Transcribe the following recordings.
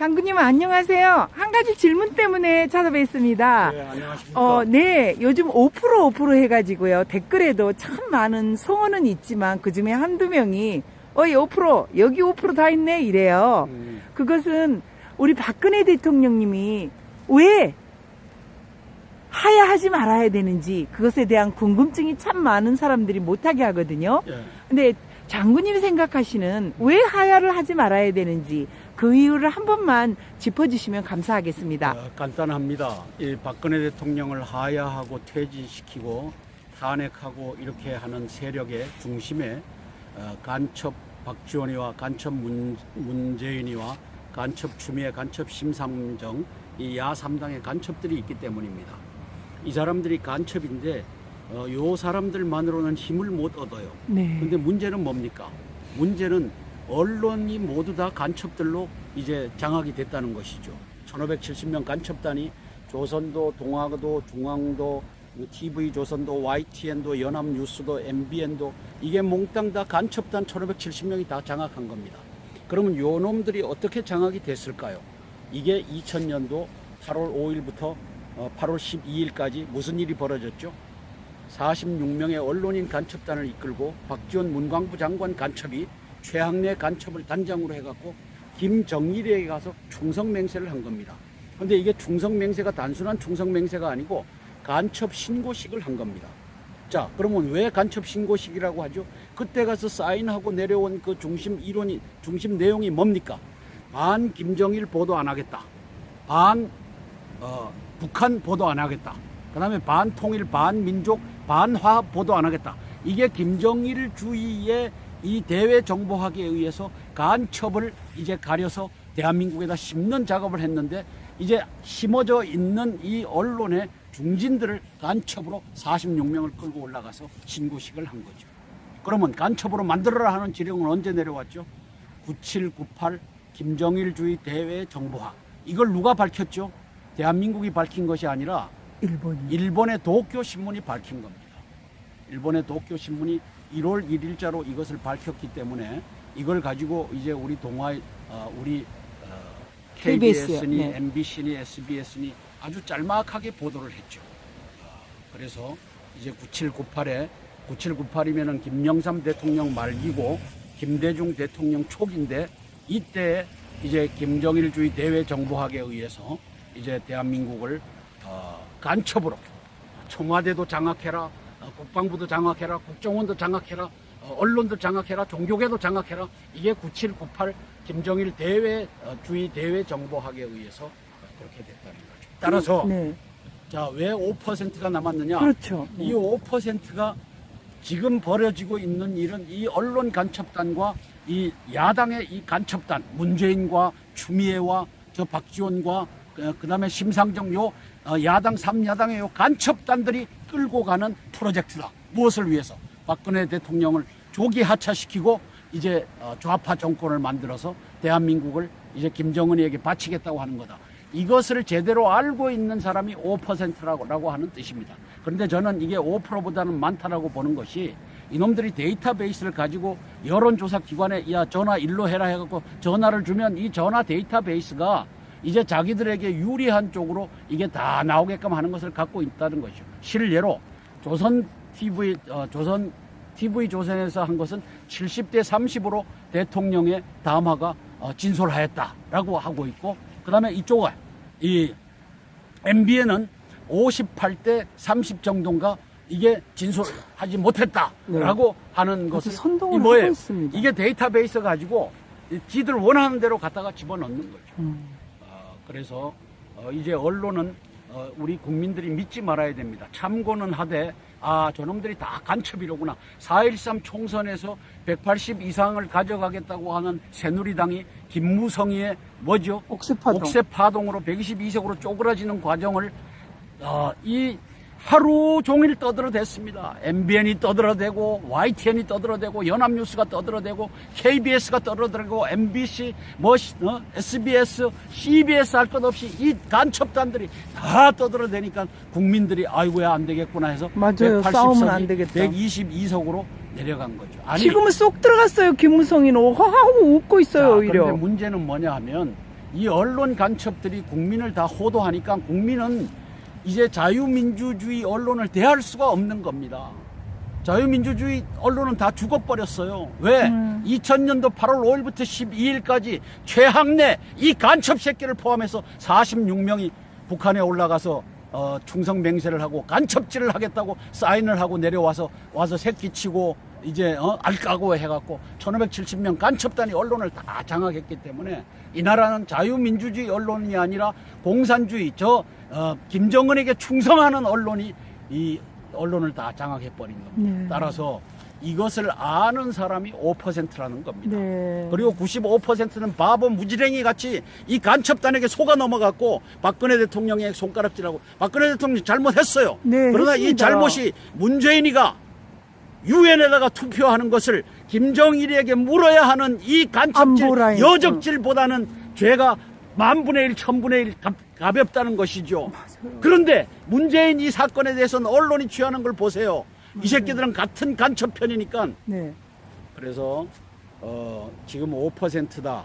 장군님 안녕하세요. 한 가지 질문 때문에 찾아뵙습니다. 네, 안녕하십니까. 네, 요즘 5% 해가지고요. 댓글에도 참 많은 성원은 있지만 그 중에 한두 명이 어이 5% 여기 5%다 있네 이래요. 그것은 우리 박근혜 대통령님이 왜 하야하지 말아야 되는지 그것에 대한 궁금증이 참 많은 사람들이 못하게 하거든요. 예. 근데 장군님이 생각하시는 왜 하야를 하지 말아야 되는지 그 이유를 한 번만 짚어주시면 감사하겠습니다. 간단합니다. 이 박근혜 대통령을 하야하고 퇴진시키고 탄핵하고 이렇게 하는 세력의 중심에 간첩 박지원이와 간첩 문재인이와 간첩 추미애, 간첩 심상정 이 야3당의 간첩들이 있기 때문입니다. 이 사람들이 간첩인데 요 사람들만으로는 힘을 못 얻어요. 네. 근데 문제는 뭡니까? 문제는 언론이 모두 다 간첩들로 이제 장악이 됐다는 것이죠. 1570명 간첩단이 조선도, 동아도, 중앙도, TV조선도, YTN도, 연합뉴스도, MBN도 이게 몽땅 다 간첩단 1570명이 다 장악한 겁니다. 그러면 요 놈들이 어떻게 장악이 됐을까요? 이게 2000년도 8월 5일부터 8월 12일까지 무슨 일이 벌어졌죠? 46명의 언론인 간첩단을 이끌고 박지원 문광부 장관 간첩이 최학래 간첩을 단장으로 해갖고 김정일에게 가서 충성맹세를 한 겁니다. 근데 이게 충성맹세가 단순한 충성맹세가 아니고 간첩 신고식을 한 겁니다. 자, 그러면 왜 간첩 신고식이라고 하죠? 그때 가서 사인하고 내려온 그 중심 이론이, 중심 내용이 뭡니까? 반 김정일 보도 안 하겠다. 북한 보도 안 하겠다. 그 다음에 반통일, 반민족, 반화합 보도 안 하겠다. 이게 김정일 주의의 이 대외 정보학에 의해서 간첩을 이제 가려서 대한민국에다 심는 작업을 했는데 이제 심어져 있는 이 언론의 중진들을 간첩으로 46명을 끌고 올라가서 신고식을 한 거죠. 그러면 간첩으로 만들어라 하는 지령은 언제 내려왔죠? 9798 김정일주의 대외 정보학. 이걸 누가 밝혔죠? 대한민국이 밝힌 것이 아니라 일본의 도쿄 신문이 밝힌 겁니다. 일본의 도쿄 신문이 1월 1일자로 이것을 밝혔기 때문에 이걸 가지고 이제 우리 KBS니 네. MBC니 SBS니 아주 짤막하게 보도를 했죠. 그래서 이제 9798이면은 김영삼 대통령 말기고 김대중 대통령 초기인데 이때 이제 김정일주의 대외 정보학에 의해서 이제 대한민국을 간첩으로 청와대도 장악해라, 국방부도 장악해라, 국정원도 장악해라, 언론도 장악해라, 종교계도 장악해라. 이게 9798 김정일 주의 대외 정보학에 의해서 그렇게 됐다는 거죠. 따라서 네. 자, 왜 5%가 남았느냐? 그렇죠. 네. 이 5%가 지금 벌어지고 있는 일은 이 언론 간첩단과 이 야당의 이 간첩단, 문재인과 추미애와 저 박지원과 그다음에 심상정 야당 3야당의 요 간첩단들이 끌고 가는 프로젝트다. 무엇을 위해서? 박근혜 대통령을 조기 하차시키고 이제 좌파 정권을 만들어서 대한민국을 이제 김정은이에게 바치겠다고 하는 거다. 이것을 제대로 알고 있는 사람이 5%라고 하는 뜻입니다. 그런데 저는 이게 5%보다는 많다라고 보는 것이 이놈들이 데이터베이스를 가지고 여론조사 기관에 야 전화 일로 해라 해갖고 전화를 주면 이 전화 데이터베이스가 이제 자기들에게 유리한 쪽으로 이게 다 나오게끔 하는 것을 갖고 있다는 것이죠. 실례로 TV조선에서 한 것은 70대 30으로 대통령의 담화가 진솔하였다라고 하고 있고, 그 다음에 이쪽에 이 MBN은 58대 30 정도인가 이게 진솔하지 못했다라고 하는 것을 선동을 이 뭐예요? 하고 있습니다. 이게 데이터베이스 가지고 지들 원하는 대로 갖다가 집어넣는 거죠. 그래서 이제 언론은 우리 국민들이 믿지 말아야 됩니다. 참고는 하되 저놈들이 다 간첩이로구나. 4.13 총선에서 180 이상을 가져가겠다고 하는 새누리당이 김무성이의 뭐죠? 옥새파동으로 122석으로 쪼그라지는 과정을 이 하루 종일 떠들어댔습니다. MBN이 떠들어대고 YTN이 떠들어대고 연합뉴스가 떠들어대고 KBS가 떠들어대고 MBC SBS, CBS 할 것 없이 이 간첩단들이 다 떠들어대니까 국민들이 아이고야 안 되겠구나 해서 맞아요. 싸우면 안 되겠다. 122석으로 내려간 거죠. 지금은 쏙 들어갔어요. 김무성이는 하하고 웃고 있어요. 오히려. 그런데 문제는 뭐냐 하면 이 언론 간첩들이 국민을 다 호도하니까 국민은 이제 자유민주주의 언론을 대할 수가 없는 겁니다. 자유민주주의 언론은 다 죽어버렸어요. 왜? 2000년도 8월 5일부터 12일까지 최학래 이 간첩 새끼를 포함해서 46명이 북한에 올라가서 충성 맹세를 하고 간첩질을 하겠다고 사인을 하고 내려와서 새끼치고 이제 알까고 해갖고 1570명 간첩단이 언론을 다 장악했기 때문에 이 나라는 자유민주주의 언론이 아니라 공산주의 김정은에게 충성하는 언론이 이 언론을 다 장악해버린 겁니다. 네. 따라서 이것을 아는 사람이 5%라는 겁니다. 네. 그리고 95%는 바보 무지랭이 같이 이 간첩단에게 속아 넘어갔고 박근혜 대통령의 손가락질하고 박근혜 대통령이 잘못했어요. 네, 그러나 했습니다. 이 잘못이 문재인이가 유엔에다가 투표하는 것을 김정일에게 물어야 하는 이 간첩질, 안보라인. 여적질보다는 죄가 10,000분의 1, 1000분의 1 가볍다는 것이죠. 맞아요. 그런데 문재인 이 사건에 대해서는 언론이 취하는 걸 보세요. 이 새끼들은 같은 간첩 편이니까. 네. 그래서 지금 5%다.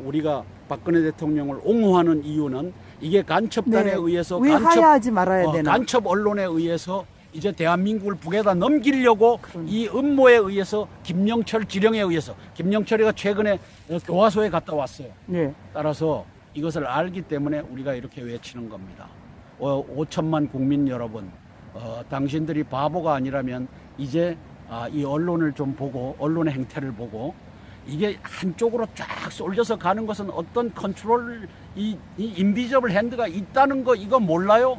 우리가 박근혜 대통령을 옹호하는 이유는 이게 간첩단에 네. 의해서 왜 하야하지 말아야 되나? 간첩 언론에 의해서 이제 대한민국을 북에다 넘기려고 이 음모에 의해서 김영철 지령에 의해서 김영철이가 최근에 교화소에 갔다 왔어요. 네. 따라서 이것을 알기 때문에 우리가 이렇게 외치는 겁니다. 5천만 국민 여러분, 당신들이 바보가 아니라면 이제 이 언론을 좀 보고 언론의 행태를 보고 이게 한쪽으로 쫙 쏠려서 가는 것은 어떤 컨트롤 이 인비저블 핸드가 있다는 거 이거 몰라요?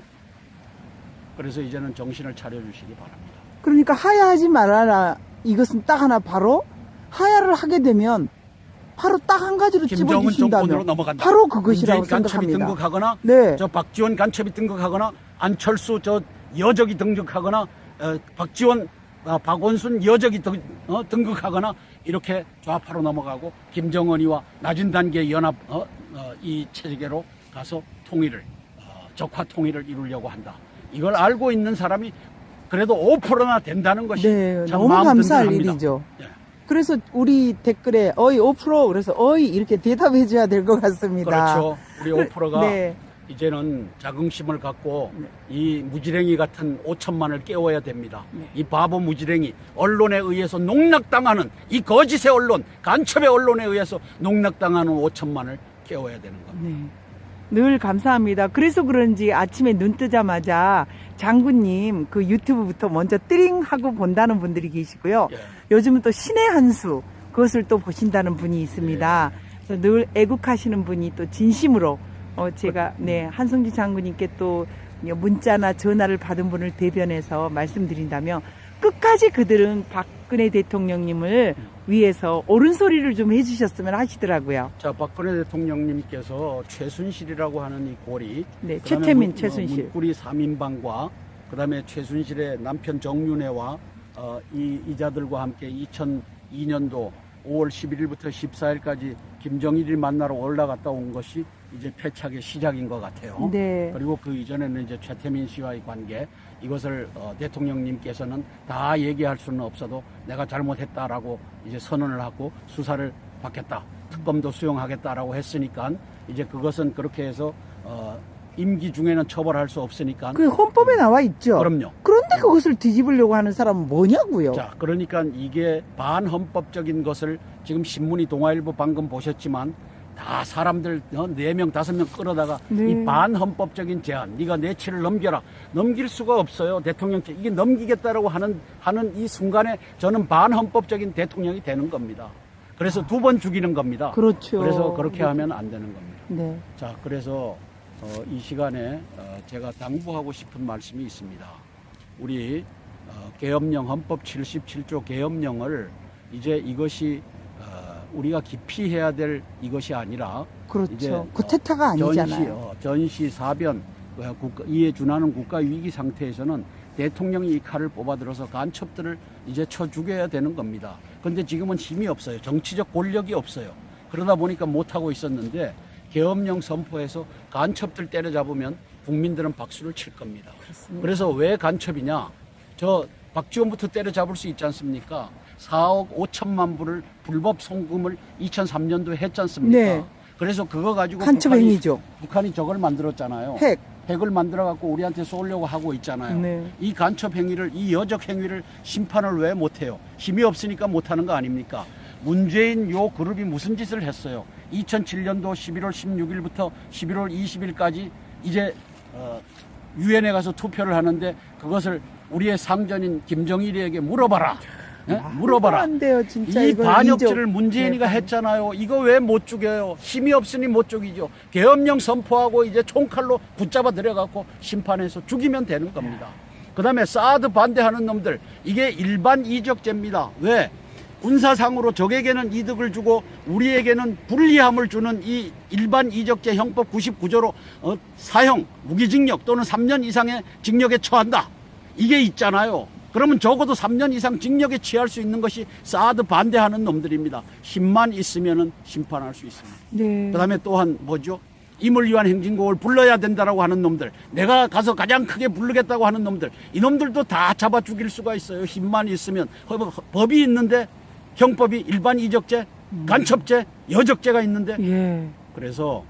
그래서 이제는 정신을 차려주시기 바랍니다. 그러니까 하야하지 말아라. 이것은 딱 하나 바로 하야를 하게 되면 바로 딱 한 가지로 김정은 정권으로 집어주신다면 넘어간다. 바로 그것이라고 문재인 간첩이 생각합니다. 등극하거나 네. 저 박지원 간첩이 등극하거나 안철수 저 여적이 등극하거나 박지원 박원순 여적이 등극하거나 이렇게 좌파로 넘어가고 김정은이와 낮은 단계 연합 이 체계로 가서 통일을 적화 통일을 이루려고 한다. 이걸 알고 있는 사람이 그래도 5%나 된다는 것이 네, 참 너무 마음 감사할 든든합니다. 일이죠. 예. 그래서 우리 댓글에 어이 5% 그래서 어이 이렇게 대답해 줘야 될 것 같습니다. 그렇죠. 우리 5%가 네. 이제는 자긍심을 갖고 이 무지랭이 같은 5천만을 깨워야 됩니다. 이 바보 무지랭이 언론에 의해서 농락당하는 이 거짓의 언론, 간첩의 언론에 의해서 농락당하는 5천만을 깨워야 되는 겁니다. 네. 늘 감사합니다. 그래서 그런지 아침에 눈 뜨자마자 장군님 그 유튜브부터 먼저 띠링 하고 본다는 분들이 계시고요. 예. 요즘은 또 신의 한 수 그것을 또 보신다는 분이 있습니다. 그래서 늘 애국하시는 분이 또 진심으로 제가 한성주 장군님께 또 문자나 전화를 받은 분을 대변해서 말씀드린다면 끝까지 그들은 박근혜 대통령님을 위해서 옳은 소리를 좀 해주셨으면 하시더라고요. 자, 박근혜 대통령님께서 최순실이라고 하는 이 고리, 네, 그다음에 최태민, 최순실. 문고리 3인방과 그다음에 최순실의 남편 정윤회와 이자들과 함께 2002년도 5월 11일부터 14일까지 김정일이 만나러 올라갔다 온 것이 이제 패착의 시작인 것 같아요. 네. 그리고 그 이전에는 이제 최태민 씨와의 관계 이것을 대통령님께서는 다 얘기할 수는 없어도 내가 잘못했다라고 이제 선언을 하고 수사를 받겠다, 특검도 수용하겠다라고 했으니까 이제 그것은 그렇게 해서 임기 중에는 처벌할 수 없으니까. 그 헌법에 나와 있죠. 그럼요. 그런데 그것을 뒤집으려고 하는 사람은 뭐냐고요. 자, 그러니까 이게 반헌법적인 것을 지금 신문이 동아일보 방금 보셨지만 다 사람들 4명, 5명 끌어다가 네. 이 반헌법적인 제안, 네가 내 치를 넘겨라. 넘길 수가 없어요. 대통령 이게 넘기겠다라고 하는 이 순간에 저는 반헌법적인 대통령이 되는 겁니다. 그래서 2번 죽이는 겁니다. 그렇죠. 그래서 그렇게 하면 안 되는 겁니다. 네. 자, 그래서 이 시간에 제가 당부하고 싶은 말씀이 있습니다. 우리 계엄령 헌법 77조 계엄령을 이제 이것이 우리가 깊이 해야 될 이것이 아니라 그렇죠. 이제 구테타가 아니잖아요. 전시 사변 이에 준하는 국가 위기 상태에서는 대통령이 이 칼을 뽑아들어서 간첩들을 이제 쳐 죽여야 되는 겁니다. 그런데 지금은 힘이 없어요. 정치적 권력이 없어요. 그러다 보니까 못하고 있었는데 계엄령 선포해서 간첩들 때려잡으면 국민들은 박수를 칠 겁니다. 그렇습니다. 그래서 왜 간첩이냐? 저 박지원부터 때려잡을 수 있지 않습니까? 4억 5천만 불을 불법 송금을 2003년도에 했지 않습니까? 네. 그래서 그거 가지고 간첩 행위죠. 북한이 저걸 만들었잖아요. 핵을 만들어 갖고 우리한테 쏘려고 하고 있잖아요. 네. 이 간첩 행위를, 이 여적 행위를 심판을 왜 못해요? 힘이 없으니까 못하는 거 아닙니까? 문재인 요 그룹이 무슨 짓을 했어요? 2007년도 11월 16일부터 11월 20일까지 이제 유엔에 가서 투표를 하는데 그것을 우리의 상전인 김정일이에게 물어봐라. 네? 물어봐라. 안 돼요, 진짜. 이 이건 반역죄를 이적. 문재인이가 네. 했잖아요. 이거 왜 못 죽여요? 힘이 없으니 못 죽이죠. 계엄령 선포하고 이제 총칼로 붙잡아 들여갖고 심판해서 죽이면 되는 겁니다. 그 다음에 사드 반대하는 놈들, 이게 일반 이적죄입니다. 왜? 군사상으로 적에게는 이득을 주고 우리에게는 불리함을 주는 이 일반 이적죄 형법 99조로 사형, 무기징역 또는 3년 이상의 징역에 처한다. 이게 있잖아요. 그러면 적어도 3년 이상 징역에 처할 수 있는 것이 사드 반대하는 놈들입니다. 힘만 있으면 심판할 수 있습니다. 네. 그 다음에 또한 뭐죠? 임을 위한 행진곡을 불러야 된다라고 하는 놈들, 내가 가서 가장 크게 부르겠다고 하는 놈들, 이 놈들도 다 잡아 죽일 수가 있어요. 힘만 있으면. 법이 있는데 형법이 일반 이적죄, 간첩죄, 여적죄가 있는데 예. 그래서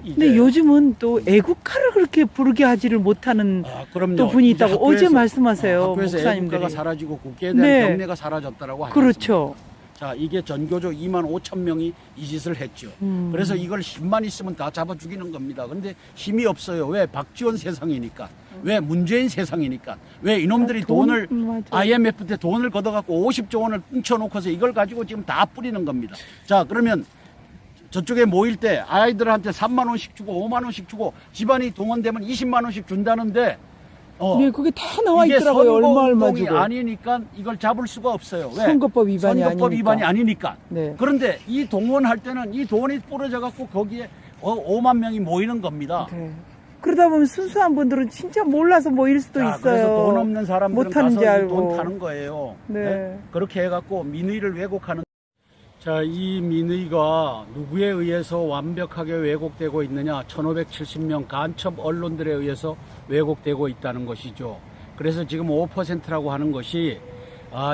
이제 근데 요즘은 또 애국가를 그렇게 부르게 하지를 못하는 그럼요. 또 분이 이제 있다고 어제 학교에서, 말씀하세요. 학교에서 목사님들이. 애국가가 사라지고 국기에 대한 네. 경례가 사라졌다라고 하죠. 그렇죠. 자, 이게 전교조 2만 5천 명이 이 짓을 했죠. 그래서 이걸 힘만 있으면 다 잡아 죽이는 겁니다. 근데 힘이 없어요. 왜? 박지원 세상이니까. 왜? 문재인 세상이니까. 왜? 이놈들이 돈을 맞아요. IMF 때 돈을 걷어갖고 50조 원을 훔쳐놓고서 이걸 가지고 지금 다 뿌리는 겁니다. 자, 그러면 저쪽에 모일 때 아이들한테 3만 원씩 주고 5만 원씩 주고 집안이 동원되면 20만 원씩 준다는데 네, 그게 다 나와 이게 있더라고요. 얼마 선거운동이 주고. 아니니까 이걸 잡을 수가 없어요. 왜? 선거법 위반이 선거법 아니니까. 위반이 아니니까. 네. 그런데 이 동원할 때는 이 돈이 뿌려져 갖고 거기에 5만 명이 모이는 겁니다. 네. 그러다 보면 순수한 분들은 진짜 몰라서 모일 수도 자, 있어요. 그래서 돈 없는 사람들은 못하는지 가서 알고. 돈 타는 거예요. 네. 그렇게 해갖고 민의를 왜곡하는. 자, 이 민의가 누구에 의해서 완벽하게 왜곡되고 있느냐? 1570명 간첩 언론들에 의해서 왜곡되고 있다는 것이죠. 그래서 지금 5%라고 하는 것이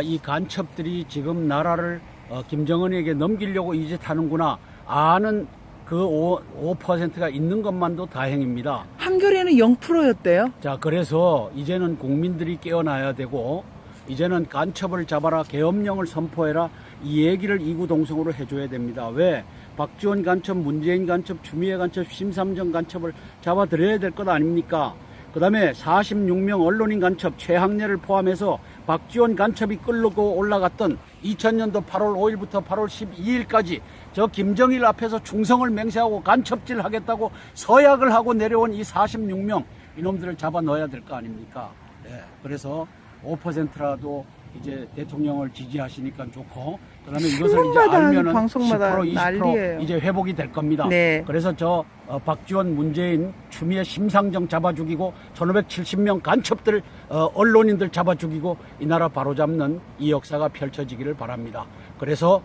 이 간첩들이 지금 나라를 김정은에게 넘기려고 이 짓 하는구나 아는 그 5%가 있는 것만도 다행입니다. 한겨레는 0%였대요. 자, 그래서 이제는 국민들이 깨어나야 되고 이제는 간첩을 잡아라, 계엄령을 선포해라, 이 얘기를 이구동성으로 해줘야 됩니다. 왜? 박지원 간첩, 문재인 간첩, 추미애 간첩, 심삼정 간첩을 잡아들여야 될 것 아닙니까? 그 다음에 46명 언론인 간첩, 최학래를 포함해서 박지원 간첩이 끌고 올라갔던 2000년도 8월 5일부터 8월 12일까지 저 김정일 앞에서 충성을 맹세하고 간첩질 하겠다고 서약을 하고 내려온 이 46명, 이놈들을 잡아 넣어야 될 거 아닙니까? 네, 그래서 5%라도 이제 대통령을 지지하시니까 좋고, 그다음에 이것을 이제 알면은 방송마다 10% 20% 난리예요. 이제 회복이 될 겁니다. 네. 그래서 저 박지원, 문재인, 추미애, 심상정 잡아 죽이고 1570명 간첩들 언론인들 잡아 죽이고 이 나라 바로잡는 이 역사가 펼쳐지기를 바랍니다. 그래서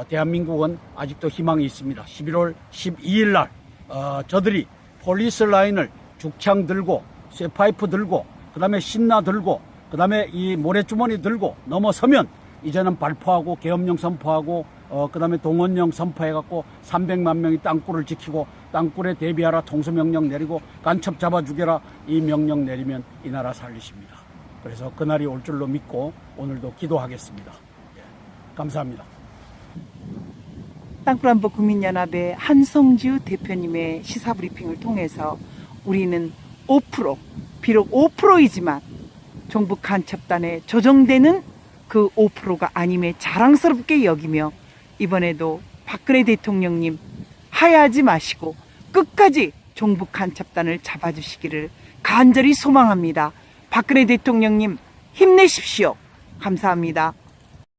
대한민국은 아직도 희망이 있습니다. 11월 12일 날 저들이 폴리스 라인을 죽창 들고 쇠파이프 들고 그다음에 신나 들고 그다음에 이 모래주머니 들고 넘어서면 이제는 발포하고 계엄령 선포하고 그다음에 동원령 선포해갖고 300만 명이 땅굴을 지키고 땅굴에 대비하라 통수명령 내리고 간첩 잡아 죽여라 이 명령 내리면 이 나라 살리십니다. 그래서 그날이 올 줄로 믿고 오늘도 기도하겠습니다. 예, 감사합니다. 땅굴안보 국민연합의 한성주 대표님의 시사브리핑을 통해서 우리는 5%, 비록 5%이지만 종북 간첩단에 조정되는 그 5%가 아님에 자랑스럽게 여기며 이번에도 박근혜 대통령님 하야하지 마시고 끝까지 종북 간첩단을 잡아주시기를 간절히 소망합니다. 박근혜 대통령님 힘내십시오. 감사합니다.